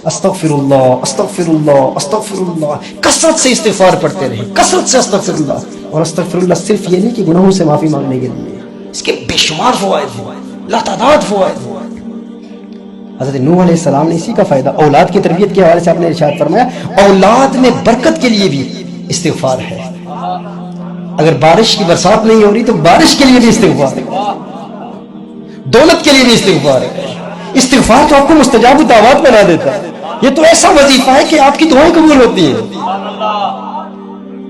استغفراللہ استغفراللہ استغفراللہ، کثرت سے استغفار پڑھتے رہیں، کثرت سے استغفراللہ. اور استغفراللہ صرف یہ نہیں کہ گناہوں سے معافی مانگنے کے لیے، اس کے بے شمار فوائد ہیں، لاتعداد فوائد ہیں. حضرت نوح علیہ السلام نے اسی کا فائدہ اولاد کی تربیت کے حوالے سے آپ نے ارشاد فرمایا اولاد میں برکت کے لیے بھی استغفار ہے. اگر بارش کی برسات نہیں ہو رہی تو بارش کے لیے بھی استغفار ہے، دولت کے لیے بھی استغفار ہے. استغفار تو آپ کو مستجاب الدعوات بنا دیتا ہے. یہ تو ایسا وظیفہ ہے کہ آپ کی دعائیں قبول ہوتی ہیں.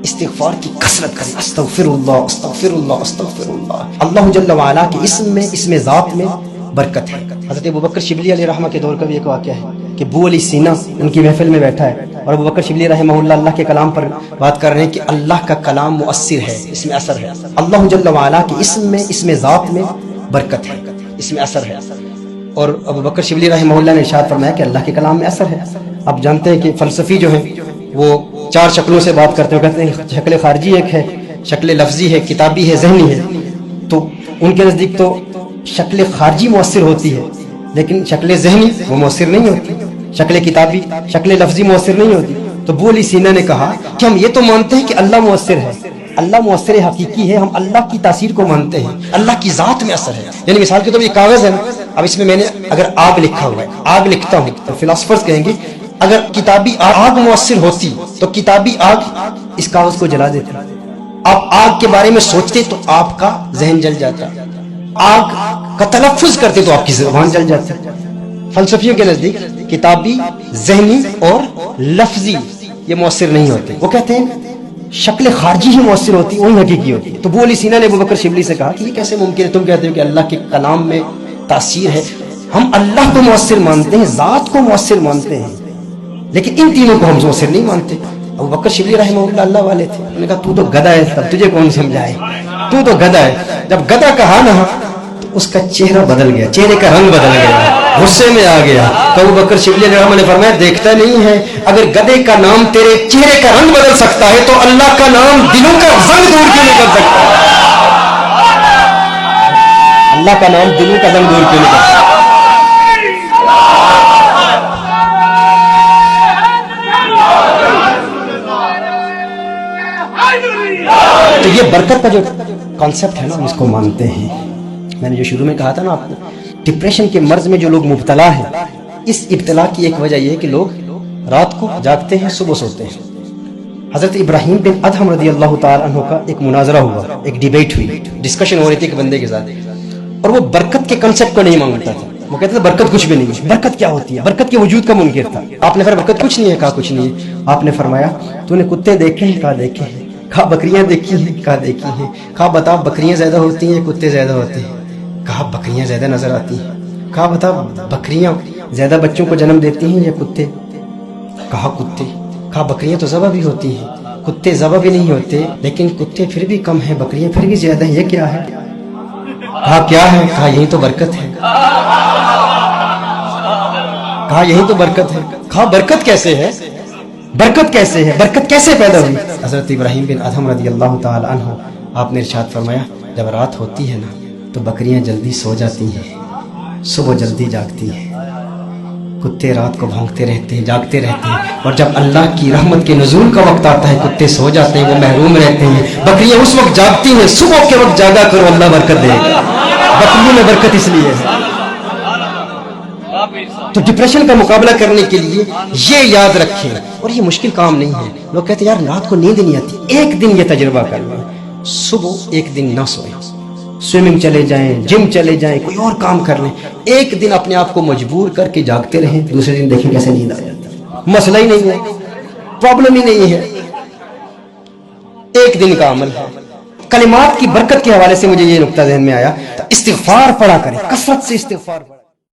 استغفار کی کثرت کریں. استغفر اللہ استغفر اللہ استغفر اللہ. اللہ جل وعلا کے اسم میں، اسم ذات میں برکت ہے. حضرت ابوبکر شبلی علیہ رحمہ کے دور کا بھی ایک واقعہ ہے کہ ابو علی سینا ان کی محفل میں بیٹھا ہے اور ابوبکر شبلی رحمہ اللہ کے کلام پر بات کر رہے ہیں کہ اللہ کا کلام مؤثر ہے، اس میں اثر ہے. اللہ جل وعلا کے اسم میں، اسم ذات میں برکت ہے، اس میں اثر ہے. اور ابوبکر شبلی رحمہ اللہ نے ارشاد فرمایا کہ اللہ کے کلام میں اثر ہے. آپ جانتے ہیں کہ فلسفی جو ہیں وہ 4 شکلوں سے بات کرتے ہیں. کہتے ہیں شکل خارجی ایک ہے، شکل لفظی ہے، کتابی ہے، ذہنی ہے. تو ان کے نزدیک تو شکل خارجی مؤثر ہوتی ہے لیکن شکل ذہنی وہ مؤثر نہیں ہوتی، شکل کتابی، شکل لفظی مؤثر نہیں ہوتی. تو ابو علی سینا نے کہا کہ ہم یہ تو مانتے ہیں کہ اللہ مؤثر ہے، اللہ مؤثر حقیقی ہے، ہم اللہ کی تاثیر کو مانتے ہیں، اللہ کی ذات میں اثر ہے. یعنی مثال کے طور پر یہ کاغذ ہے نا، اب اس میں میں نے اگر آگ لکھا ہوا ہے، آگ لکھتا ہوں تو فلاسفرز کہیں گے اگر کتابی آگ مؤثر ہوتی تو کتابی آگ اس کاغذ کو جلا دیتی. آپ آگ کے بارے میں سوچتے تو آپ کا ذہن جل جاتا، آگ کا تلفظ کرتے تو آپ کی زبان جل جاتی. فلسفیوں کے نزدیک کتابی، ذہنی اور لفظی یہ مؤثر نہیں ہوتے. وہ کہتے ہیں شکل خارجی ہی مؤثر ہوتی، وہی حقیقی ہوتی. تو ابو علی سینا نے ابوبکر شبلی سے کہا کہ یہ کیسے ممکن ہے؟ تم کہتے ہو کہ اللہ کے کلام میں تاثیر ہے. ہم اللہ کو مؤثر مانتے ہیں، ذات کو مؤثر مانتے ہیں، لیکن ان تینوں کو ہم مؤثر نہیں مانتے. ابوبکر شبلی رحمہ اللہ والے تھے. انہوں نے کہا تو گدھا ہے، تب تجھے کون سمجھائے، تو گدھا ہے. جب گدھا کہا نا تو اس کا چہرہ بدل گیا، چہرے کا رنگ بدل گیا، غصے میں آ گیا. تو ابوبکر شبلی رحمہ نے فرمایا دیکھتا نہیں ہے اگر گدھے کا نام تیرے چہرے کا رنگ بدل سکتا ہے تو اللہ کا نام دلوں کا زنگ دور کیوں نہیں کر سکتا؟ اللہ کا نام دلوں کا زنگ دور کیوں نہیں کر سکتا؟ تو یہ برکت کا جو کانسیپٹ ہے نا، ہم اس کو مانتے ہیں. میں نے جو شروع میں کہا تھا نا آپ کو، ڈپریشن کے مرض میں جو لوگ مبتلا ہیں، اس ابتلا کی ایک وجہ یہ ہے کہ لوگ رات کو جاگتے ہیں، صبح سوتے ہیں. حضرت ابراہیم بن ادہم رضی اللہ تعالی عنہ کا ایک مناظرہ ہوا، ایک ڈیبیٹ ہوئی، ڈسکشن ہو رہی تھی ایک بندے کے ساتھ، اور وہ برکت کے کنسیپٹ کو نہیں مانگتا تھا. وہ کہتے تھے برکت کچھ بھی نہیں ہے. برکت کیا ہوتی ہے؟ برکت کے وجود کا منکر تھا. آپ نے فرمایا برکت کچھ نہیں ہے. کہا کچھ نہیں ہے. آپ نے فرمایا تو نے کتے دیکھے ہیں؟ کہا دیکھے ہیں. کہا بکریاں دیکھی ہیں؟ کہا دیکھی ہیں. کہا بتا بکریاں زیادہ ہوتی ہیں کتے زیادہ ہوتے ہیں؟ کہا بکریاں زیادہ نظر آتی ہیں. کہا بتا بکریاں زیادہ بچوں کو جنم دیتی ہیں یا کتے؟ کہا کتے. کہا بکریاں تو ذبح بھی ہوتی ہیں، کتے ذبح بھی نہیں ہوتے، لیکن کتے پھر بھی کم ہیں، بکریاں پھر بھی زیادہ ہیں، یہ کیا ہے؟ کہا کیا ہے؟ کہا یہی تو برکت ہے. کہا یہی تو برکت ہے. کہا برکت کیسے ہے؟ برکت کیسے ہے؟ برکت کیسے پیدا ہوئی؟ حضرت ابراہیم بن ادہم رضی اللہ تعالی عنہ آپ نے ارشاد فرمایا جب رات ہوتی ہے نا تو بکریاں جلدی سو جاتی ہیں، صبح جلدی جاگتی ہیں. کتے رات کو بھونکتے رہتے ہیں، جاگتے رہتے ہیں، اور جب اللہ کی رحمت کے نزول کا وقت آتا ہے کتے سو جاتے ہیں، وہ محروم رہتے ہیں. بکریاں اس وقت جاگتی ہیں. صبح کے وقت جاگا کرو، اللہ برکت دے گا. بکریوں میں برکت اس لیے ہے. تو ڈپریشن کا مقابلہ کرنے کے لیے یہ یاد رکھیں، اور یہ مشکل کام نہیں ہے. لوگ کہتے ہیں یار رات کو نیند نہیں آتی. ایک دن یہ تجربہ کر لیں، صبح ایک دن نہ سوئیں، سوئمنگ چلے جائیں، جم چلے جائیں، کوئی اور کام کر لیں. ایک دن اپنے آپ کو مجبور کر کے جاگتے رہیں، دوسرے دن دیکھیں کیسے نیند آ جاتی ہے. مسئلہ ہی نہیں ہے، پرابلم ہی نہیں ہے، ایک دن کا عمل ہے. کلمات کی برکت کے حوالے سے مجھے یہ نقطہ ذہن میں آیا، استغفار پڑھا کریں، کثرت سے استغفار پڑھیں.